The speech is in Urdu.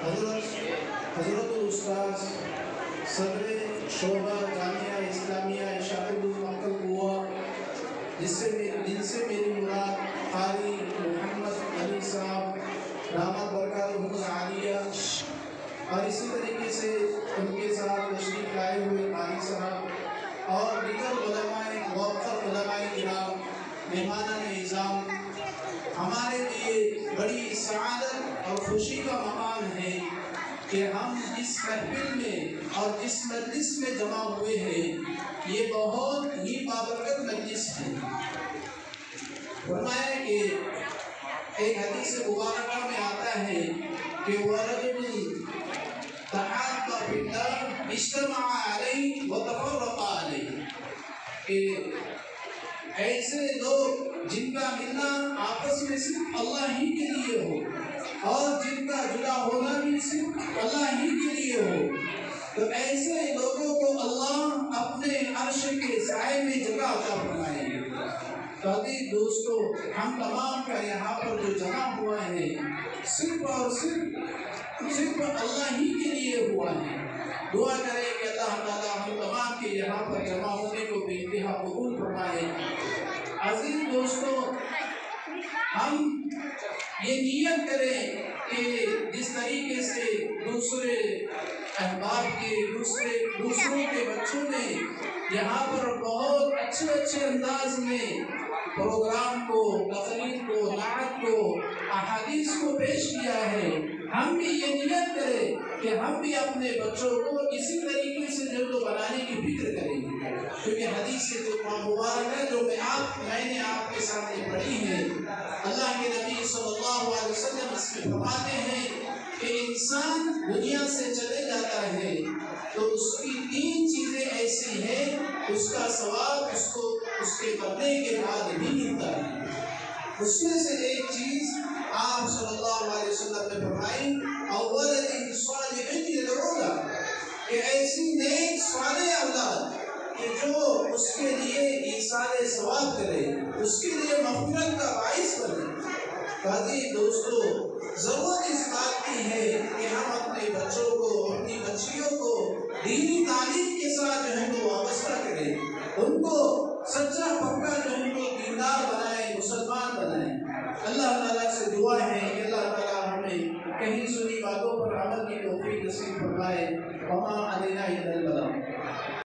حضرت الاستاذ صدر شعبہ جامعہ اسلامیہ اشاعت المعقل ہوا، جن سے میری مراد قاری محمد علی صاحب دامت برکاتہم العالیہ، اور اسی طریقے سے ان کے ساتھ تشریف لائے ہوئے قاری صاحب اور دیگر علماء موقر علماء کرام، مہمانان اعظام، ہمارے لیے بڑی سعادت اور خوشی کا مقام ہے کہ ہم اس محفل میں اور جس مجلس میں جمع ہوئے ہیں یہ بہت ہی بابرکت مجلس ہے۔ فرمایا کہ ایک حدیث مبارکہ میں آتا ہے کہ وَرَجُلٌ تَحَابَّ فِي اللَّهِ اجْتَمَعَ عَلَيْهِ وَتَفَرَّقَ عَلَيْهِ، کہ ایسے لوگ جن کا ملنا آپس میں صرف اللہ ہی کے لیے ہو اور جن کا جدا ہونا بھی صرف اللہ ہی کے لیے ہو، تو ایسے لوگوں کو اللہ اپنے عرش کے سائے میں جگہ عطا فرمائے گے۔ تو عزیز دوستو، ہم تمام کا یہاں پر جو جمع ہوا ہے صرف اور صرف اللہ ہی کے لیے ہوا ہے۔ دعا کریں کہ اللہ تعالیٰ ہم تمام کے یہاں پر جمع ہونے کو بے انتہا قبول فرمائے۔ عزیز دوستو، ہم یہ نیت کریں کہ جس طریقے سے دوسرے احباب کے دوسروں کے بچوں نے یہاں پر بہت اچھے انداز میں پروگرام کو، تقریر کو، نعت کو، احادیث کو پیش کیا ہے، ہم بھی یہ نیت کریں کہ ہم بھی اپنے بچوں کو اسی طریقے سے جو بنانے کی فکر کریں گے، کیونکہ حدیث سے جو مبارک ہے جو میں نے آپ کے سامنے پڑھی ہے، اللہ کے نبی صلی اللہ علیہ وسلم اس میں فرماتے ہیں کہ انسان دنیا سے چلے جاتا ہے تو اس کی 3 چیزیں ایسی ہیں، اس کا ثواب اس کو اس کے مرنے کے بعد بھی ملتا ہے۔ اس میں سے ایک چیز آپ صلی اللہ علیہ وسلم نے فرمائی، اولد صالح یدعو لہ، کہ ایسی نیک صالح اولاد کہ جو اس کے لیے ایصال ثواب کرے، اس کے لیے مغفرت کا باعث بنے۔ عزیز دوستو، ضرورت اس بات کی ہے کہ ہم اپنے بچوں کو، اپنی بچیوں کو دینی تعلیم کے ساتھ جو ہے وہ وابستہ کریں، ان کو